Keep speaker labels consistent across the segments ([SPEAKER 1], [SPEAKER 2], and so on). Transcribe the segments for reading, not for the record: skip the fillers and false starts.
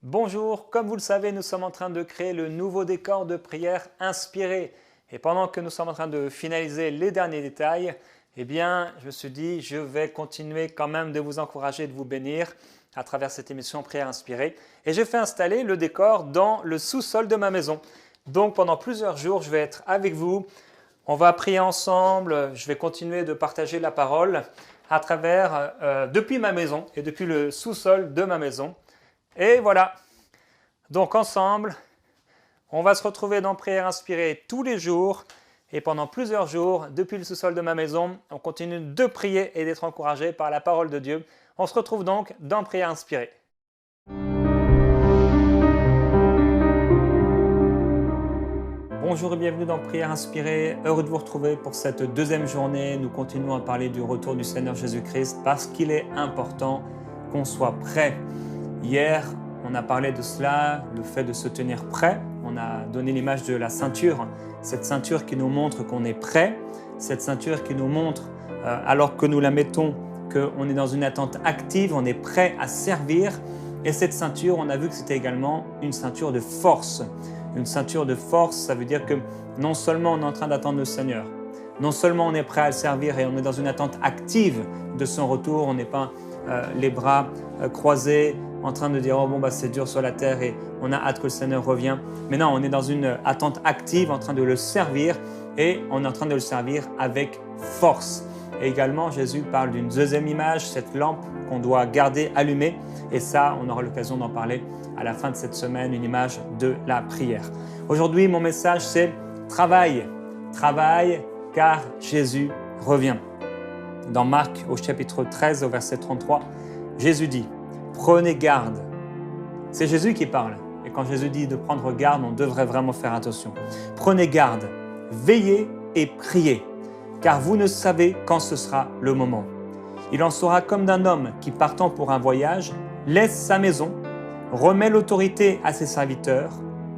[SPEAKER 1] Bonjour, comme vous le savez, nous sommes en train de créer le nouveau décor de prière inspiré. Et pendant que nous sommes en train de finaliser les derniers détails, je me suis dit, je vais continuer quand même de vous encourager, de vous bénir à travers cette émission Prière inspirée. Et j'ai fait installer le décor dans le sous-sol de ma maison. Donc pendant plusieurs jours, je vais être avec vous. On va prier ensemble. Je vais continuer de partager la parole à travers, depuis ma maison et depuis le sous-sol de ma maison. Et voilà, donc ensemble, on va se retrouver dans Prière inspirée tous les jours et pendant plusieurs jours, depuis le sous-sol de ma maison, on continue de prier et d'être encouragé par la parole de Dieu. On se retrouve donc dans Prière inspirée. Bonjour et bienvenue dans Prière inspirée, heureux de vous retrouver pour cette deuxième journée. Nous continuons à parler du retour du Seigneur Jésus-Christ parce qu'il est important qu'on soit prêt. Hier, on a parlé de cela, le fait de se tenir prêt. On a donné l'image de la ceinture, cette ceinture qui nous montre qu'on est prêt, cette ceinture qui nous montre, alors que nous la mettons, qu'on est dans une attente active, on est prêt à servir. Et cette ceinture, on a vu que c'était également une ceinture de force. Une ceinture de force, ça veut dire que non seulement on est en train d'attendre le Seigneur, non seulement on est prêt à le servir et on est dans une attente active de son retour, on n'est pas les bras croisés, en train de dire « Oh bon, c'est dur sur la terre et on a hâte que le Seigneur revienne ». Mais non, on est dans une attente active, en train de le servir et on est en train de le servir avec force. Et également, Jésus parle d'une deuxième image, cette lampe qu'on doit garder allumée. Et ça, on aura l'occasion d'en parler à la fin de cette semaine, une image de la prière. Aujourd'hui, mon message, c'est « Travaille, travaille, car Jésus revient ». Dans Marc, au chapitre 13, au verset 33, Jésus dit « Prenez garde ». C'est Jésus qui parle. Et quand Jésus dit de prendre garde, on devrait vraiment faire attention. « Prenez garde, veillez et priez, car vous ne savez quand ce sera le moment. Il en sera comme d'un homme qui, partant pour un voyage, laisse sa maison, remet l'autorité à ses serviteurs,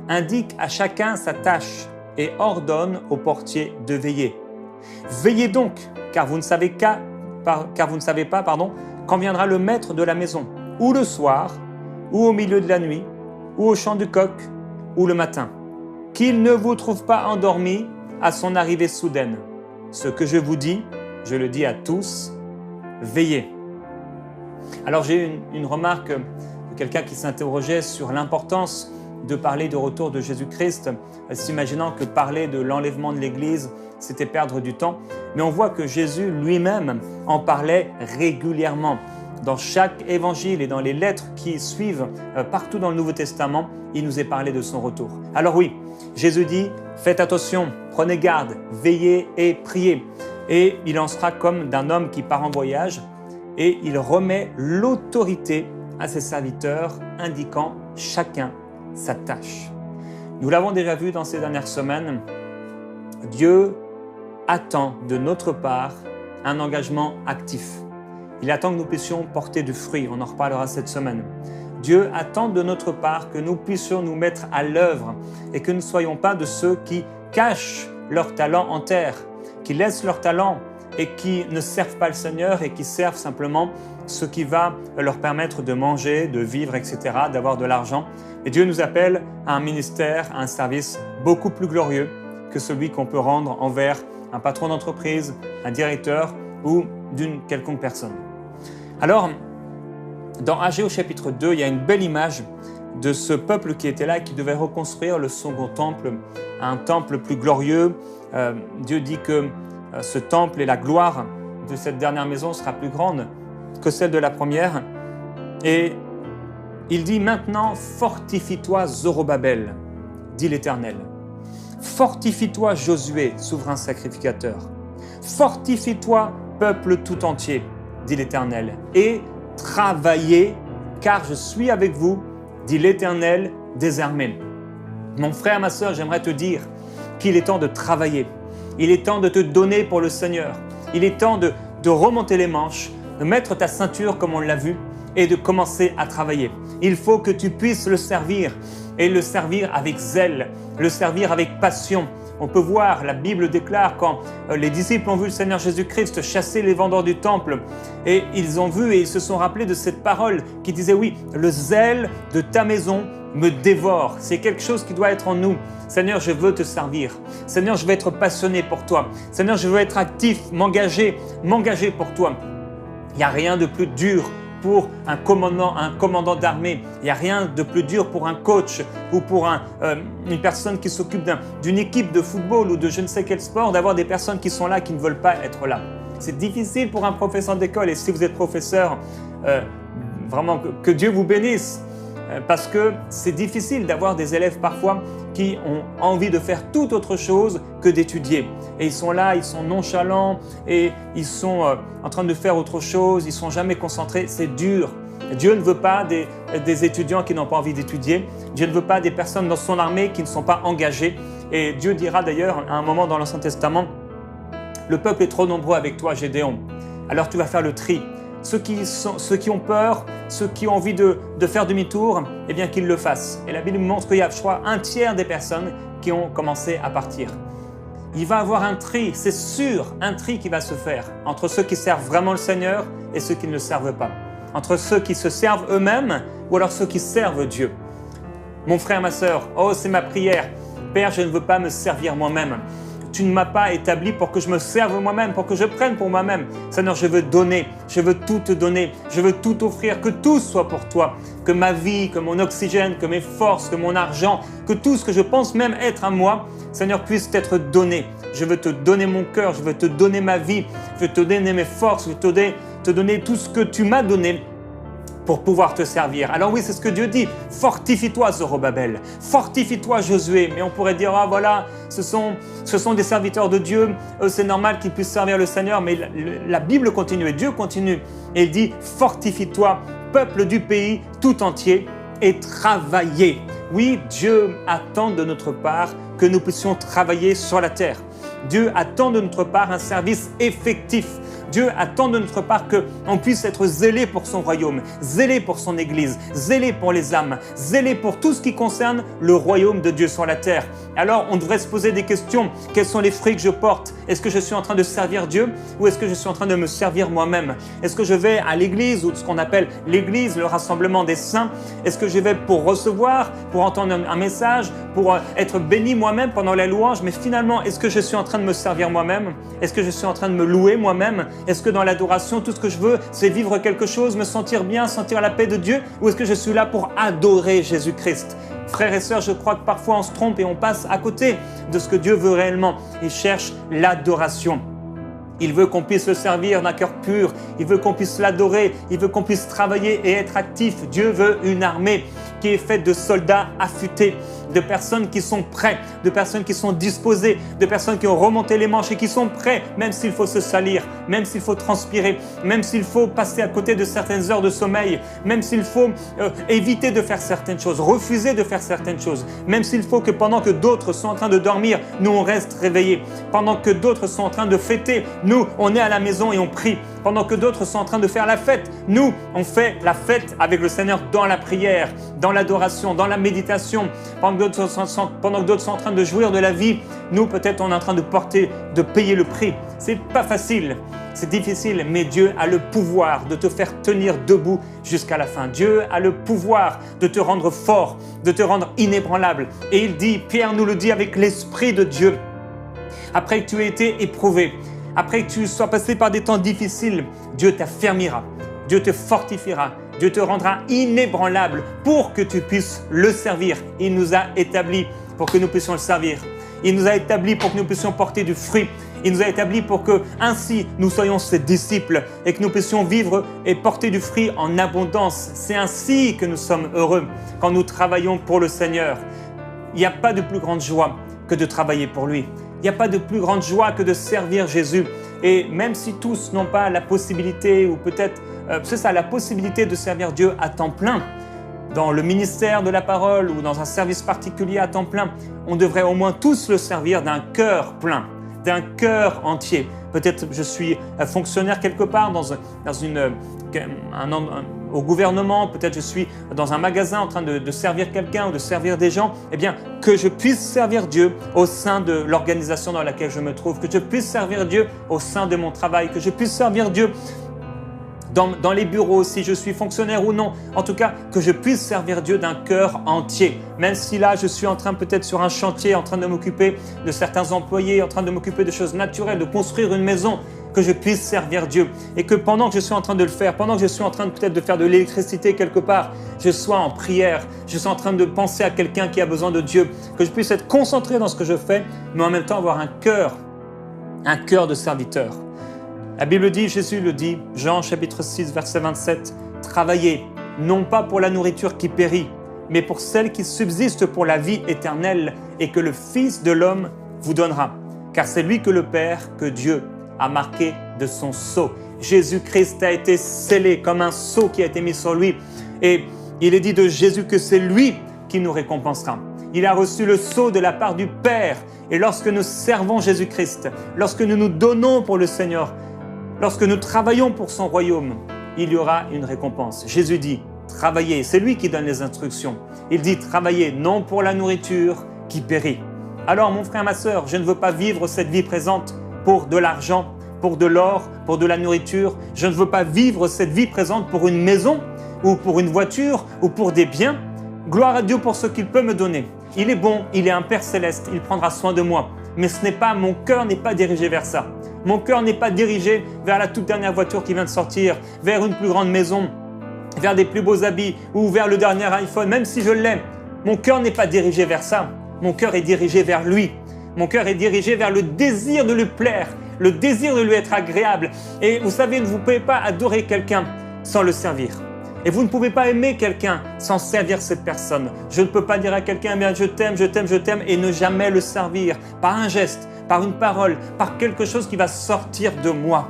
[SPEAKER 1] indique à chacun sa tâche et ordonne au portier de veiller. Veillez donc, car vous ne savez pas, quand viendra le maître de la maison, ou le soir, ou au milieu de la nuit, ou au chant du coq, ou le matin, qu'il ne vous trouve pas endormis à son arrivée soudaine. Ce que je vous dis, je le dis à tous, veillez. » Alors j'ai eu une remarque de quelqu'un qui s'interrogeait sur l'importance de parler du retour de Jésus-Christ, s'imaginant que parler de l'enlèvement de l'Église, c'était perdre du temps. Mais on voit que Jésus lui-même en parlait régulièrement. Dans chaque évangile et dans les lettres qui suivent partout dans le Nouveau Testament, il nous est parlé de son retour. Alors oui, Jésus dit « Faites attention, prenez garde, veillez et priez. » Et il en sera comme d'un homme qui part en voyage et il remet l'autorité à ses serviteurs, indiquant chacun sa tâche. Nous l'avons déjà vu dans ces dernières semaines, Dieu attend de notre part un engagement actif. Il attend que nous puissions porter du fruit, on en reparlera cette semaine. Dieu attend de notre part que nous puissions nous mettre à l'œuvre et que nous ne soyons pas de ceux qui cachent leur talent en terre, qui laissent leur talent et qui ne servent pas le Seigneur et qui servent simplement ce qui va leur permettre de manger, de vivre, etc., d'avoir de l'argent. Et Dieu nous appelle à un ministère, à un service beaucoup plus glorieux que celui qu'on peut rendre envers un patron d'entreprise, un directeur ou d'une quelconque personne. Alors, dans Agée au chapitre 2, il y a une belle image de ce peuple qui était là et qui devait reconstruire le second temple, un temple plus glorieux. Dieu dit que ce temple et la gloire de cette dernière maison sera plus grande que celle de la première. Et il dit maintenant, fortifie-toi Zorobabel, dit l'Éternel. Fortifie-toi Josué, souverain sacrificateur. Fortifie-toi peuple tout entier, dit l'Éternel. Et travaillez, car je suis avec vous, dit l'Éternel des armées. Mon frère, ma sœur, j'aimerais te dire qu'il est temps de travailler. Il est temps de te donner pour le Seigneur. Il est temps de remonter les manches, de mettre ta ceinture comme on l'a vu et de commencer à travailler. Il faut que tu puisses le servir et le servir avec zèle, le servir avec passion, On peut voir, la Bible déclare, quand les disciples ont vu le Seigneur Jésus-Christ chasser les vendeurs du temple, et ils ont vu et ils se sont rappelés de cette parole qui disait, oui, le zèle de ta maison me dévore. C'est quelque chose qui doit être en nous. Seigneur, je veux te servir. Seigneur, je veux être passionné pour toi. Seigneur, je veux être actif, m'engager pour toi. Il n'y a rien de plus dur pour un commandant d'armée. Il n'y a rien de plus dur pour un coach ou pour une personne qui s'occupe d'une équipe de football ou de je ne sais quel sport, d'avoir des personnes qui sont là, qui ne veulent pas être là. C'est difficile pour un professeur d'école, et si vous êtes professeur, vraiment que Dieu vous bénisse, parce que c'est difficile d'avoir des élèves parfois qui ont envie de faire tout autre chose que d'étudier. Et ils sont là, ils sont nonchalants et ils sont en train de faire autre chose, ils ne sont jamais concentrés, c'est dur. Dieu ne veut pas des étudiants qui n'ont pas envie d'étudier. Dieu ne veut pas des personnes dans son armée qui ne sont pas engagées. Et Dieu dira d'ailleurs à un moment dans l'Ancien Testament, « Le peuple est trop nombreux avec toi, Gédéon. Alors tu vas faire le tri. Ceux qui ont peur, ceux qui ont envie de faire demi-tour, eh bien qu'ils le fassent. » Et la Bible montre qu'il y a, je crois, un tiers des personnes qui ont commencé à partir. Il va y avoir un tri, c'est sûr, un tri qui va se faire entre ceux qui servent vraiment le Seigneur et ceux qui ne le servent pas. Entre ceux qui se servent eux-mêmes ou alors ceux qui servent Dieu. Mon frère, ma sœur, oh c'est ma prière. Père, je ne veux pas me servir moi-même. Tu ne m'as pas établi pour que je me serve moi-même, pour que je prenne pour moi-même. Seigneur, je veux donner, je veux tout te donner, je veux tout offrir, que tout soit pour toi. Que ma vie, que mon oxygène, que mes forces, que mon argent, que tout ce que je pense même être à moi, Seigneur, puisse être donné. Je veux te donner mon cœur, je veux te donner ma vie, je veux te donner mes forces, je veux te donner tout ce que tu m'as donné pour pouvoir te servir. Alors oui, c'est ce que Dieu dit. Fortifie-toi, Zorobabel. Fortifie-toi, Josué. Mais on pourrait dire, ah voilà, ce sont des serviteurs de Dieu. C'est normal qu'ils puissent servir le Seigneur. Mais la Bible continue et Dieu continue. Et il dit, fortifie-toi, peuple du pays tout entier, et travailler. Oui, Dieu attend de notre part que nous puissions travailler sur la terre. Dieu attend de notre part un service effectif. Dieu attend de notre part qu'on puisse être zélé pour son royaume, zélé pour son Église, zélé pour les âmes, zélé pour tout ce qui concerne le royaume de Dieu sur la terre. Alors, on devrait se poser des questions. Quels sont les fruits que je porte? Est-ce que je suis en train de servir Dieu ou est-ce que je suis en train de me servir moi-même? Est-ce que je vais à l'église ou ce qu'on appelle l'église, le rassemblement des saints? Est-ce que je vais pour recevoir, pour entendre un message, pour être béni moi-même pendant la louange? Mais finalement, est-ce que je suis en train de me servir moi-même? Est-ce que je suis en train de me louer moi-même? Est-ce que dans l'adoration, tout ce que je veux, c'est vivre quelque chose, me sentir bien, sentir la paix de Dieu? Ou est-ce que je suis là pour adorer Jésus-Christ? Frères et sœurs, je crois que parfois on se trompe et on passe à côté de ce que Dieu veut réellement. Il cherche l'adoration. Il veut qu'on puisse le servir d'un cœur pur. Il veut qu'on puisse l'adorer. Il veut qu'on puisse travailler et être actif. Dieu veut une armée qui est faite de soldats affûtés, de personnes qui sont prêts, de personnes qui sont disposées, de personnes qui ont remonté les manches et qui sont prêts, même s'il faut se salir, même s'il faut transpirer, même s'il faut passer à côté de certaines heures de sommeil, même s'il faut éviter de faire certaines choses, refuser de faire certaines choses, même s'il faut que pendant que d'autres sont en train de dormir, nous on reste réveillés, pendant que d'autres sont en train de fêter, nous on est à la maison et on prie, pendant que d'autres sont en train de faire la fête, nous on fait la fête avec le Seigneur dans la prière, dans l'adoration, dans la méditation, pendant que d'autres sont en train de jouir de la vie, nous peut-être on est en train de payer le prix. C'est pas facile, c'est difficile, mais Dieu a le pouvoir de te faire tenir debout jusqu'à la fin. Dieu a le pouvoir de te rendre fort, de te rendre inébranlable. Et il dit, Pierre nous le dit avec l'Esprit de Dieu, après que tu aies été éprouvé, après que tu sois passé par des temps difficiles, Dieu t'affermira, Dieu te fortifiera, Dieu te rendra inébranlable pour que tu puisses le servir. Il nous a établis pour que nous puissions le servir. Il nous a établis pour que nous puissions porter du fruit. Il nous a établis pour que ainsi nous soyons ses disciples et que nous puissions vivre et porter du fruit en abondance. C'est ainsi que nous sommes heureux quand nous travaillons pour le Seigneur. Il n'y a pas de plus grande joie que de travailler pour lui. Il n'y a pas de plus grande joie que de servir Jésus. Et même si tous n'ont pas la possibilité ou peut-être la possibilité de servir Dieu à temps plein, dans le ministère de la parole ou dans un service particulier à temps plein, on devrait au moins tous le servir d'un cœur plein, d'un cœur entier. Peut-être je suis fonctionnaire quelque part dans au gouvernement, peut-être je suis dans un magasin en train de servir quelqu'un ou de servir des gens, eh bien, que je puisse servir Dieu au sein de l'organisation dans laquelle je me trouve, que je puisse servir Dieu au sein de mon travail, que je puisse servir Dieu dans les bureaux, si je suis fonctionnaire ou non. En tout cas, que je puisse servir Dieu d'un cœur entier. Même si là, je suis en train peut-être sur un chantier, en train de m'occuper de certains employés, en train de m'occuper de choses naturelles, de construire une maison, que je puisse servir Dieu. Et que pendant que je suis en train de le faire, pendant que je suis en train peut-être de faire de l'électricité quelque part, je sois en prière, je suis en train de penser à quelqu'un qui a besoin de Dieu, que je puisse être concentré dans ce que je fais, mais en même temps avoir un cœur de serviteur. La Bible dit, Jésus le dit, Jean chapitre 6, verset 27, « Travaillez, non pas pour la nourriture qui périt, mais pour celle qui subsiste pour la vie éternelle et que le Fils de l'homme vous donnera. Car c'est lui que le Père, que Dieu, a marqué de son sceau. » Jésus-Christ a été scellé comme un sceau qui a été mis sur lui. Et il est dit de Jésus que c'est lui qui nous récompensera. Il a reçu le sceau de la part du Père. Et lorsque nous servons Jésus-Christ, lorsque nous nous donnons pour le Seigneur, lorsque nous travaillons pour son royaume, il y aura une récompense. Jésus dit, travaillez, c'est lui qui donne les instructions. Il dit, travaillez non pour la nourriture qui périt. Alors mon frère, ma sœur, je ne veux pas vivre cette vie présente pour de l'argent, pour de l'or, pour de la nourriture. Je ne veux pas vivre cette vie présente pour une maison ou pour une voiture ou pour des biens. Gloire à Dieu pour ce qu'il peut me donner. Il est bon, il est un Père céleste, il prendra soin de moi. Mais mon cœur n'est pas dirigé vers ça. Mon cœur n'est pas dirigé vers la toute dernière voiture qui vient de sortir, vers une plus grande maison, vers des plus beaux habits ou vers le dernier iPhone, même si je l'aime. Mon cœur n'est pas dirigé vers ça. Mon cœur est dirigé vers lui. Mon cœur est dirigé vers le désir de lui plaire, le désir de lui être agréable. Et vous savez, vous ne pouvez pas adorer quelqu'un sans le servir. Et vous ne pouvez pas aimer quelqu'un sans servir cette personne. Je ne peux pas dire à quelqu'un, bien je t'aime, je t'aime, je t'aime, et ne jamais le servir par un geste, par une parole, par quelque chose qui va sortir de moi.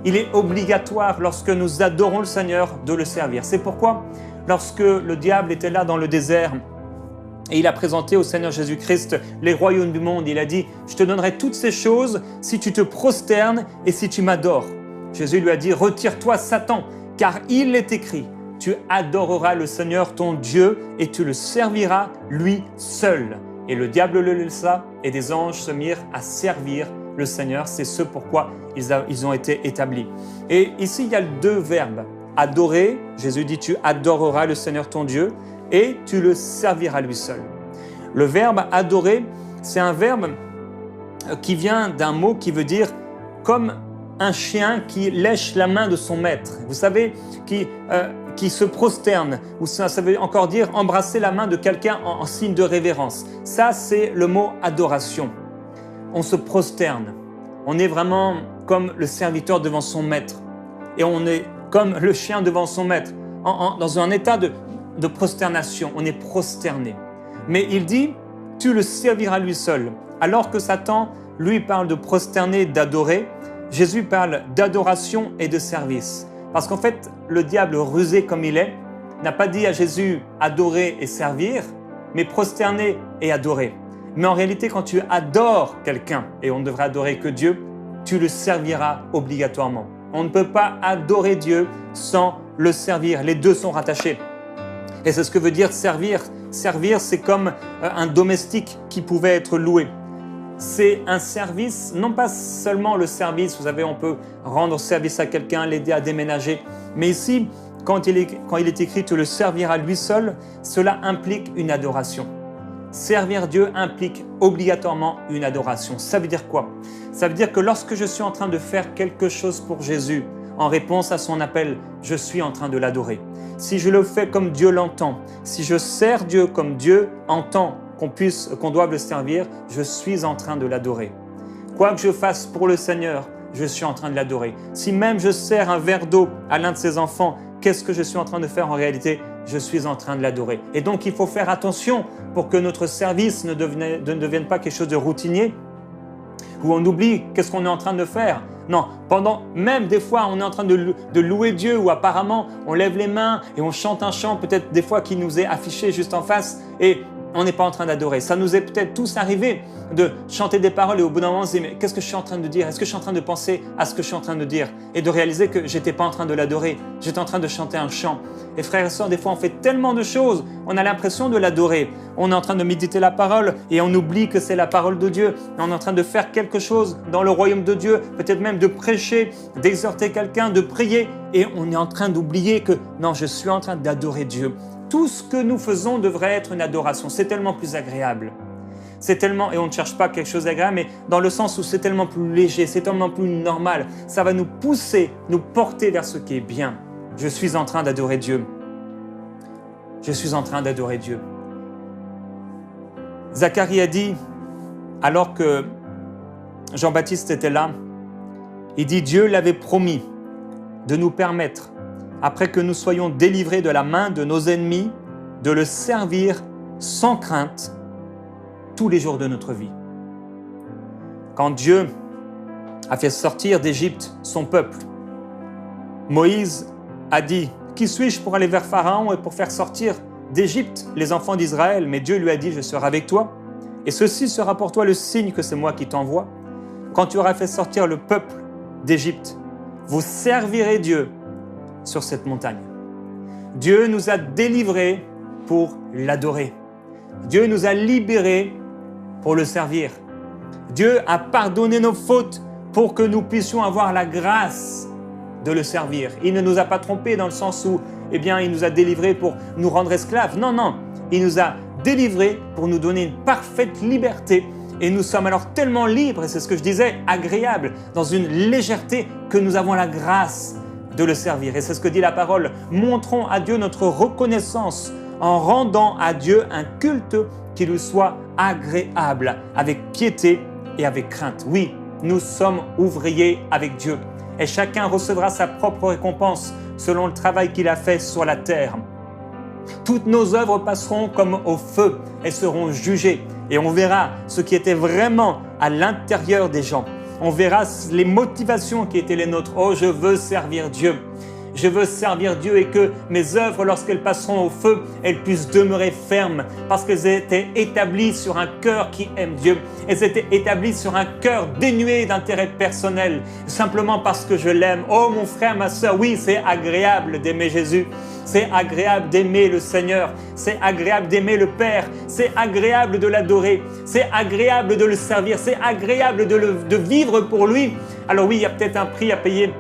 [SPEAKER 1] Il est obligatoire lorsque nous adorons le Seigneur de le servir. C'est pourquoi lorsque le diable était là dans le désert et il a présenté au Seigneur Jésus-Christ les royaumes du monde, il a dit « Je te donnerai toutes ces choses si tu te prosternes et si tu m'adores. » Jésus lui a dit « Retire-toi Satan, car il est écrit, tu adoreras le Seigneur ton Dieu et tu le serviras lui seul. » Et le diable le laissa et des anges se mirent à servir le Seigneur. C'est ce pourquoi ils ont été établis. Et ici, il y a deux verbes. Adorer, Jésus dit tu adoreras le Seigneur ton Dieu et tu le serviras lui seul. Le verbe adorer, c'est un verbe qui vient d'un mot qui veut dire comme un chien qui lèche la main de son maître. Vous savez, qui se prosterne, ou ça veut encore dire embrasser la main de quelqu'un en signe de révérence. Ça, c'est le mot adoration. On se prosterne. On est vraiment comme le serviteur devant son maître. Et on est comme le chien devant son maître, dans un état de prosternation. On est prosterné. Mais il dit, tu le serviras lui seul. Alors que Satan, lui, parle de prosterner, d'adorer, Jésus parle d'adoration et de service. Parce qu'en fait, le diable rusé comme il est, n'a pas dit à Jésus adorer et servir, mais prosterner et adorer. Mais en réalité, quand tu adores quelqu'un, et on ne devrait adorer que Dieu, tu le serviras obligatoirement. On ne peut pas adorer Dieu sans le servir. Les deux sont rattachés. Et c'est ce que veut dire servir. Servir, c'est comme un domestique qui pouvait être loué. C'est un service, non pas seulement le service, vous savez, on peut rendre service à quelqu'un, l'aider à déménager. Mais ici, quand il est écrit « tu le serviras lui seul », cela implique une adoration. Servir Dieu implique obligatoirement une adoration. Ça veut dire quoi? Ça veut dire que lorsque je suis en train de faire quelque chose pour Jésus, en réponse à son appel, je suis en train de l'adorer. Si je le fais comme Dieu l'entend, si je sers Dieu comme Dieu entend qu'on doive le servir, je suis en train de l'adorer. Quoi que je fasse pour le Seigneur, je suis en train de l'adorer. Si même je sers un verre d'eau à l'un de ses enfants, qu'est-ce que je suis en train de faire en réalité? Je suis en train de l'adorer. Et donc, il faut faire attention pour que notre service ne devienne pas quelque chose de routinier, où on oublie qu'est-ce qu'on est en train de faire. Non, même des fois, on est en train de louer Dieu, ou apparemment, on lève les mains et on chante un chant, peut-être des fois qui nous est affiché juste en face, et on n'est pas en train d'adorer. Ça nous est peut-être tous arrivé de chanter des paroles et au bout d'un moment, on se dit, mais qu'est-ce que je suis en train de dire? Est-ce que je suis en train de penser à ce que je suis en train de dire? Et de réaliser que j'étais pas en train de l'adorer, j'étais en train de chanter un chant. Et frères et sœurs, des fois, on fait tellement de choses, on a l'impression de l'adorer. On est en train de méditer la parole et on oublie que c'est la parole de Dieu. On est en train de faire quelque chose dans le royaume de Dieu, peut-être même de prêcher, d'exhorter quelqu'un, de prier. Et on est en train d'oublier que non, je suis en train d'adorer Dieu. Tout ce que nous faisons devrait être une adoration. C'est tellement plus agréable. C'est tellement, et on ne cherche pas quelque chose d'agréable, mais dans le sens où c'est tellement plus léger, c'est tellement plus normal. Ça va nous pousser, nous porter vers ce qui est bien. Je suis en train d'adorer Dieu. Je suis en train d'adorer Dieu. Zacharie a dit, alors que Jean-Baptiste était là, il dit, Dieu l'avait promis de nous permettre, après que nous soyons délivrés de la main de nos ennemis, de le servir sans crainte tous les jours de notre vie. Quand Dieu a fait sortir d'Égypte son peuple, Moïse a dit, qui suis-je pour aller vers Pharaon et pour faire sortir d'Égypte les enfants d'Israël? Mais Dieu lui a dit, je serai avec toi, et ceci sera pour toi le signe que c'est moi qui t'envoie. Quand tu auras fait sortir le peuple d'Égypte, vous servirez Dieu sur cette montagne. Dieu nous a délivrés pour l'adorer. Dieu nous a libérés pour le servir. Dieu a pardonné nos fautes pour que nous puissions avoir la grâce de le servir. Il ne nous a pas trompés dans le sens où, il nous a délivrés pour nous rendre esclaves. Non, non, il nous a délivrés pour nous donner une parfaite liberté. Et nous sommes alors tellement libres, et c'est ce que je disais, agréables, dans une légèreté que nous avons la grâce de le servir. Et c'est ce que dit la parole. Montrons à Dieu notre reconnaissance en rendant à Dieu un culte qui lui soit agréable, avec piété et avec crainte. Oui, nous sommes ouvriers avec Dieu et chacun recevra sa propre récompense selon le travail qu'il a fait sur la terre. Toutes nos œuvres passeront comme au feu et seront jugées et on verra ce qui était vraiment à l'intérieur des gens. On verra les motivations qui étaient les nôtres. Oh, je veux servir Dieu. Je veux servir Dieu et que mes œuvres, lorsqu'elles passeront au feu, elles puissent demeurer fermes parce qu'elles étaient établies sur un cœur qui aime Dieu. Elles étaient établies sur un cœur dénué d'intérêt personnel, simplement parce que je l'aime. Oh mon frère, ma sœur, oui, c'est agréable d'aimer Jésus. C'est agréable d'aimer le Seigneur. C'est agréable d'aimer le Père. C'est agréable de l'adorer. C'est agréable de le servir. C'est agréable de vivre pour lui. Alors oui, il y a peut-être un prix à payer.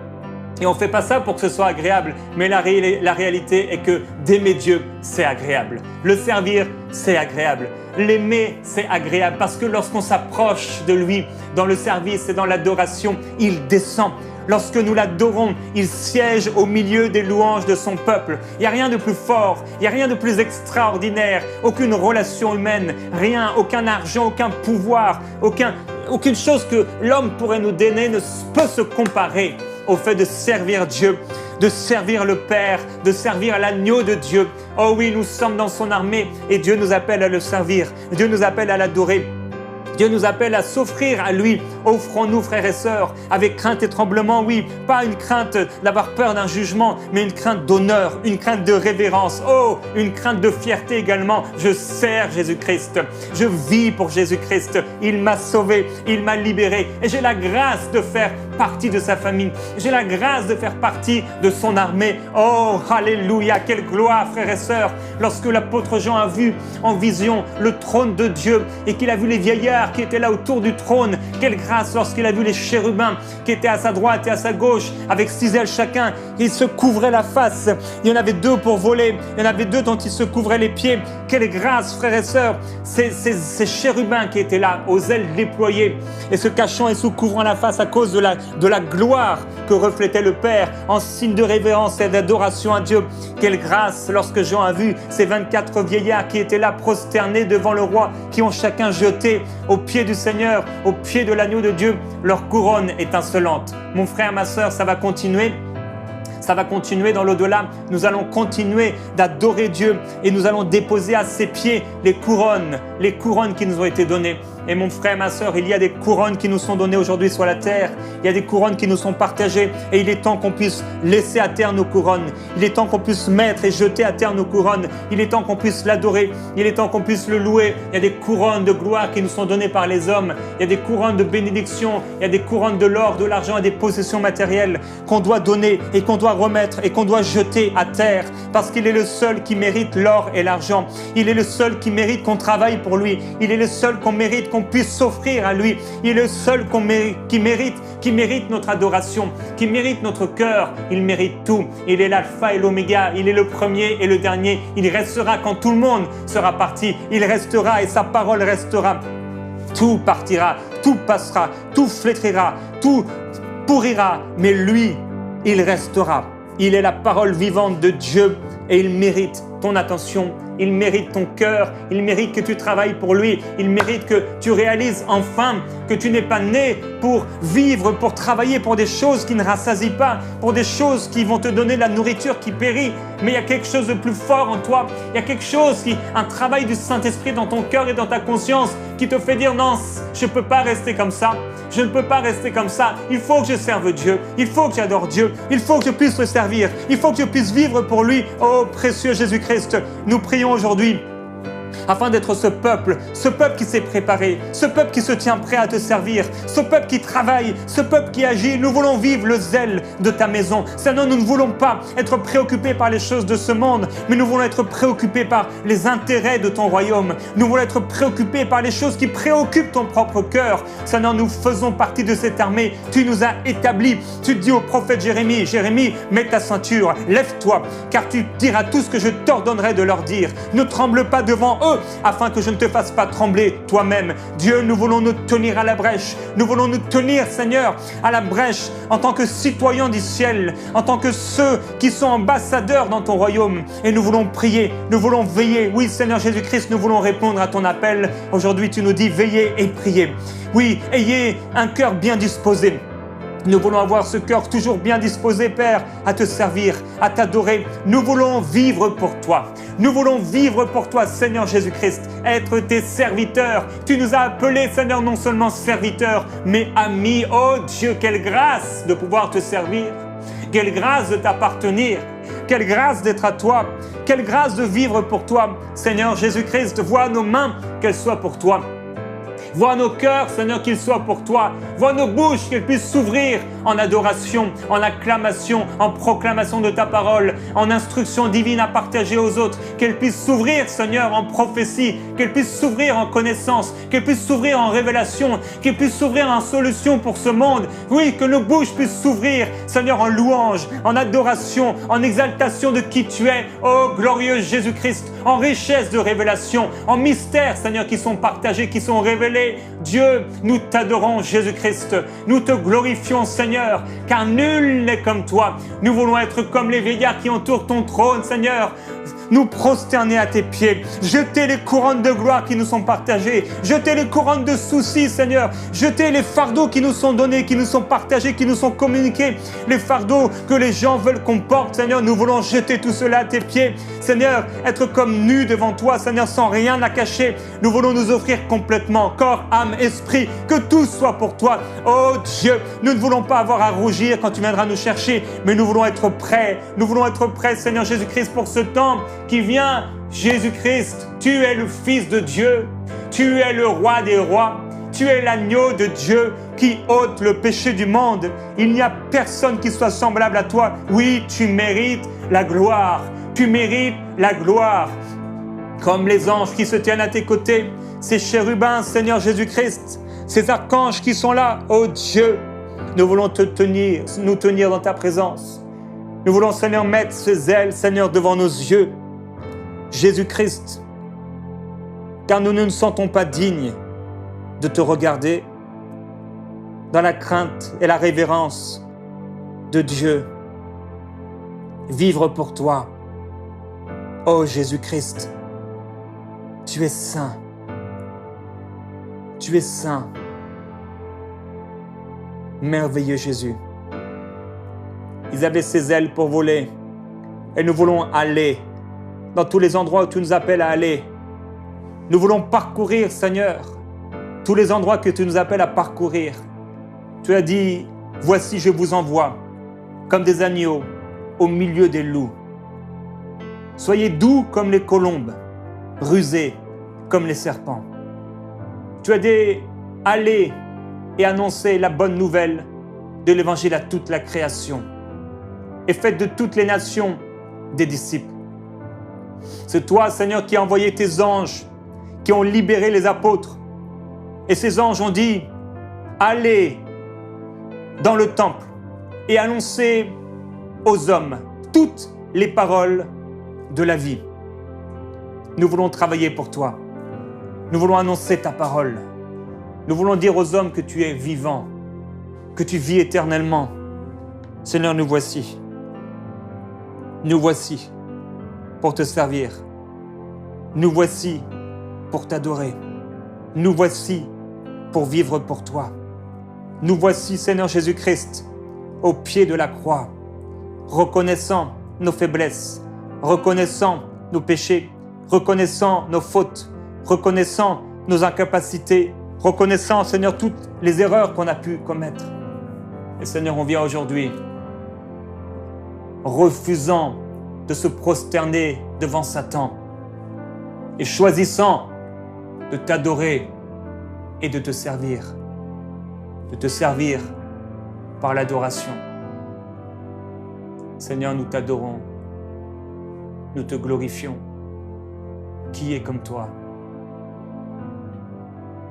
[SPEAKER 1] Et on ne fait pas ça pour que ce soit agréable, mais la réalité est que d'aimer Dieu, c'est agréable. Le servir, c'est agréable. L'aimer, c'est agréable parce que lorsqu'on s'approche de lui dans le service et dans l'adoration, il descend. Lorsque nous l'adorons, il siège au milieu des louanges de son peuple. Il n'y a rien de plus fort, il n'y a rien de plus extraordinaire, aucune relation humaine, rien, aucun argent, aucun pouvoir, aucune chose que l'homme pourrait nous donner ne peut se comparer au fait de servir Dieu, de servir le Père, de servir l'agneau de Dieu. Oh oui, nous sommes dans son armée et Dieu nous appelle à le servir. Dieu nous appelle à l'adorer. Dieu nous appelle à s'offrir à lui. Offrons-nous, frères et sœurs, avec crainte et tremblement, oui, pas une crainte d'avoir peur d'un jugement, mais une crainte d'honneur, une crainte de révérence, oh, une crainte de fierté également. Je sers Jésus-Christ, je vis pour Jésus-Christ, il m'a sauvé, il m'a libéré et j'ai la grâce de faire partie de sa famille, j'ai la grâce de faire partie de son armée. Oh, alléluia, quelle gloire, frères et sœurs, lorsque l'apôtre Jean a vu en vision le trône de Dieu et qu'il a vu les vieillards qui étaient là autour du trône. Quelle grâce lorsqu'il a vu les chérubins qui étaient à sa droite et à sa gauche avec 6 ailes chacun. Ils se couvraient la face. Il y en avait 2 pour voler. Il y en avait 2 dont ils se couvraient les pieds. Quelle grâce, frères et sœurs. Ces chérubins qui étaient là aux ailes déployées et se cachant et se couvrant la face à cause de la gloire que reflétait le Père en signe de révérence et d'adoration à Dieu. Quelle grâce lorsque Jean a vu ces 24 vieillards qui étaient là prosternés devant le roi, qui ont chacun jeté au pied du Seigneur, au pied de l'agneau de Dieu, leur couronne étincelante. Mon frère, ma sœur, ça va continuer. Ça va continuer dans l'au-delà. Nous allons continuer d'adorer Dieu et nous allons déposer à ses pieds les couronnes qui nous ont été données. Et mon frère, ma sœur, il y a des couronnes qui nous sont données aujourd'hui sur la terre. Il y a des couronnes qui nous sont partagées. Et il est temps qu'on puisse laisser à terre nos couronnes. Il est temps qu'on puisse mettre et jeter à terre nos couronnes. Il est temps qu'on puisse l'adorer. Il est temps qu'on puisse le louer. Il y a des couronnes de gloire qui nous sont données par les hommes. Il y a des couronnes de bénédiction. Il y a des couronnes de l'or, de l'argent et des possessions matérielles qu'on doit donner et qu'on doit remettre et qu'on doit jeter à terre. Parce qu'il est le seul qui mérite l'or et l'argent. Il est le seul qui mérite qu'on travaille pour lui. Il est le seul qu'on mérite qu'on puisse s'offrir à lui. Il est le seul qui mérite notre adoration, qui mérite notre cœur. Il mérite tout. Il est l'alpha et l'oméga. Il est le premier et le dernier. Il restera quand tout le monde sera parti. Il restera et sa parole restera. Tout partira, tout passera, tout flétrira, tout pourrira, mais lui, il restera. Il est la parole vivante de Dieu et il mérite ton attention, il mérite ton cœur, il mérite que tu travailles pour lui, il mérite que tu réalises enfin que tu n'es pas né pour vivre, pour travailler pour des choses qui ne rassasient pas, pour des choses qui vont te donner de la nourriture qui périt, mais il y a quelque chose de plus fort en toi, il y a quelque chose, un travail du Saint-Esprit dans ton cœur et dans ta conscience qui te fait dire non, je ne peux pas rester comme ça. Je ne peux pas rester comme ça. Il faut que je serve Dieu. Il faut que j'adore Dieu. Il faut que je puisse le servir. Il faut que je puisse vivre pour lui. Oh, précieux Jésus-Christ, nous prions aujourd'hui afin d'être ce peuple qui s'est préparé, ce peuple qui se tient prêt à te servir, ce peuple qui travaille, ce peuple qui agit. Nous voulons vivre le zèle de ta maison. Seigneur, nous ne voulons pas être préoccupés par les choses de ce monde, mais nous voulons être préoccupés par les intérêts de ton royaume. Nous voulons être préoccupés par les choses qui préoccupent ton propre cœur. Seigneur, nous faisons partie de cette armée. Tu nous as établis. Tu dis au prophète Jérémie, Jérémie, mets ta ceinture, lève-toi, car tu diras tout ce que je t'ordonnerai de leur dire. Ne tremble pas devant eux, afin que je ne te fasse pas trembler toi-même. Dieu, nous voulons nous tenir à la brèche. Nous voulons nous tenir, Seigneur, à la brèche en tant que citoyens du ciel, en tant que ceux qui sont ambassadeurs dans ton royaume. Et nous voulons prier, nous voulons veiller. Oui, Seigneur Jésus-Christ, nous voulons répondre à ton appel. Aujourd'hui, tu nous dis veillez et priez. Oui, ayez un cœur bien disposé. Nous voulons avoir ce cœur toujours bien disposé, Père, à te servir, à t'adorer. Nous voulons vivre pour toi. Nous voulons vivre pour toi, Seigneur Jésus-Christ, être tes serviteurs. Tu nous as appelés, Seigneur, non seulement serviteurs, mais amis. Oh Dieu, quelle grâce de pouvoir te servir. Quelle grâce de t'appartenir. Quelle grâce d'être à toi. Quelle grâce de vivre pour toi. Seigneur Jésus-Christ, vois nos mains, qu'elles soient pour toi. Vois nos cœurs, Seigneur, qu'ils soient pour toi. Vois nos bouches, qu'elles puissent s'ouvrir en adoration, en acclamation, en proclamation de ta parole, en instruction divine à partager aux autres. Qu'elles puissent s'ouvrir, Seigneur, en prophétie, qu'elles puissent s'ouvrir en connaissance, qu'elles puissent s'ouvrir en révélation, qu'elles puissent s'ouvrir en solution pour ce monde. Oui, que nos bouches puissent s'ouvrir, Seigneur, en louange, en adoration, en exaltation de qui tu es, ô glorieux Jésus-Christ, en richesse de révélation, en mystères, Seigneur, qui sont partagés, qui sont révélés. Dieu, nous t'adorons, Jésus-Christ. Nous te glorifions, Seigneur, car nul n'est comme toi. Nous voulons être comme les vieillards qui entourent ton trône, Seigneur. Nous prosterner à tes pieds, jeter les couronnes de gloire qui nous sont partagées, jeter les couronnes de soucis, Seigneur, jeter les fardeaux qui nous sont donnés, qui nous sont partagés, qui nous sont communiqués, les fardeaux que les gens veulent qu'on porte, Seigneur, nous voulons jeter tout cela à tes pieds, Seigneur, être comme nus devant toi, Seigneur, sans rien à cacher. Nous voulons nous offrir complètement, corps, âme, esprit, que tout soit pour toi. Oh Dieu, nous ne voulons pas avoir à rougir quand tu viendras nous chercher, mais nous voulons être prêts, Seigneur Jésus-Christ, pour ce temps qui vient. Jésus-Christ, tu es le Fils de Dieu, tu es le Roi des rois, tu es l'agneau de Dieu qui ôte le péché du monde. Il n'y a personne qui soit semblable à toi. Oui, tu mérites la gloire, tu mérites la gloire. Comme les anges qui se tiennent à tes côtés, ces chérubins, Seigneur Jésus-Christ, ces archanges qui sont là, oh Dieu, nous voulons nous tenir dans ta présence. Nous voulons, Seigneur, mettre ces ailes, Seigneur, devant nos yeux. Jésus-Christ, car nous ne nous sentons pas dignes de te regarder dans la crainte et la révérence de Dieu. Vivre pour toi. Oh Jésus-Christ, tu es saint. Tu es saint. Merveilleux Jésus. Ils avaient ces ailes pour voler et nous voulons aller dans tous les endroits où tu nous appelles à aller. Nous voulons parcourir, Seigneur, tous les endroits que tu nous appelles à parcourir. Tu as dit, voici je vous envoie, comme des agneaux au milieu des loups. Soyez doux comme les colombes, rusés comme les serpents. Tu as dit, allez et annoncez la bonne nouvelle de l'évangile à toute la création et faites de toutes les nations des disciples. C'est toi, Seigneur, qui as envoyé tes anges, qui ont libéré les apôtres. Et ces anges ont dit, allez dans le temple et annoncez aux hommes toutes les paroles de la vie. Nous voulons travailler pour toi. Nous voulons annoncer ta parole. Nous voulons dire aux hommes que tu es vivant, que tu vis éternellement. Seigneur, nous voici. Nous voici pour te servir. Nous voici pour t'adorer. Nous voici pour vivre pour toi. Nous voici, Seigneur Jésus-Christ, au pied de la croix, reconnaissant nos faiblesses, reconnaissant nos péchés, reconnaissant nos fautes, reconnaissant nos incapacités, reconnaissant, Seigneur, toutes les erreurs qu'on a pu commettre. Et Seigneur, on vient aujourd'hui refusant de se prosterner devant Satan et choisissant de t'adorer et de te servir par l'adoration. Seigneur, nous t'adorons, nous te glorifions. Qui est comme toi?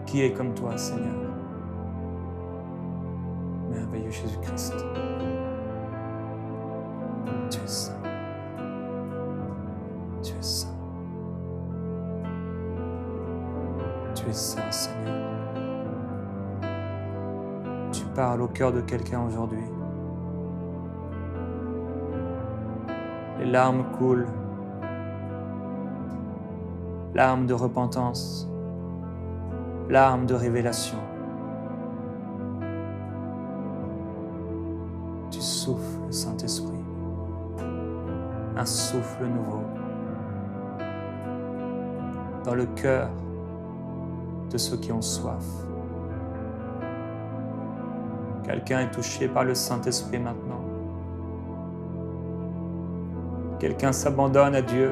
[SPEAKER 1] Qui est comme toi, Seigneur? Merveilleux Jésus-Christ. Tu es saint. Tu es saint. Tu es saint, Seigneur. Tu parles au cœur de quelqu'un aujourd'hui. Les larmes coulent. Larmes de repentance. Larmes de révélation. Tu souffles, Saint-Esprit. Un souffle nouveau dans le cœur de ceux qui ont soif. Quelqu'un est touché par le Saint-Esprit maintenant. Quelqu'un s'abandonne à Dieu.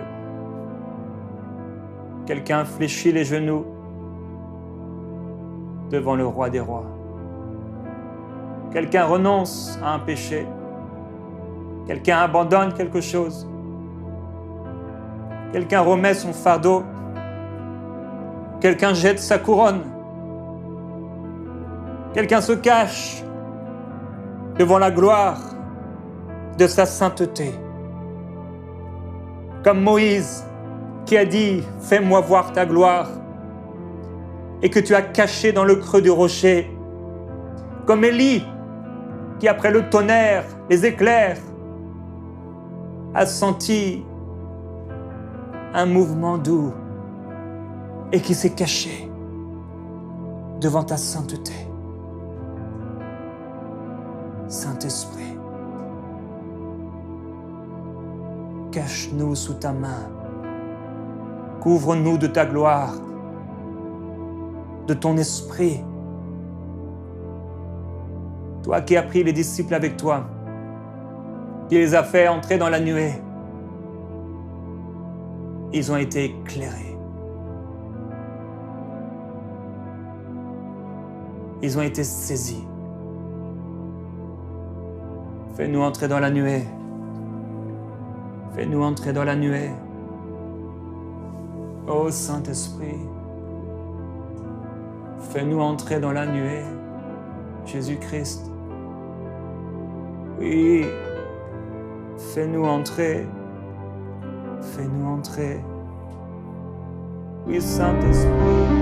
[SPEAKER 1] Quelqu'un fléchit les genoux devant le Roi des rois. Quelqu'un renonce à un péché. Quelqu'un abandonne quelque chose. Quelqu'un remet son fardeau. Quelqu'un jette sa couronne. Quelqu'un se cache devant la gloire de sa sainteté. Comme Moïse qui a dit « Fais-moi voir ta gloire » et que tu as caché dans le creux du rocher. Comme Élie qui, après le tonnerre, les éclairs, a senti un mouvement doux et qui s'est caché devant ta sainteté. Saint-Esprit, cache-nous sous ta main, couvre-nous de ta gloire, de ton esprit. Toi qui as pris les disciples avec toi, qui les a fait entrer dans la nuée, ils ont été éclairés. Ils ont été saisis. Fais-nous entrer dans la nuée. Fais-nous entrer dans la nuée. Ô Saint-Esprit, fais-nous entrer dans la nuée. Jésus-Christ. Oui, fais-nous entrer. Fais-nous entrer. Oui, Saint-Esprit.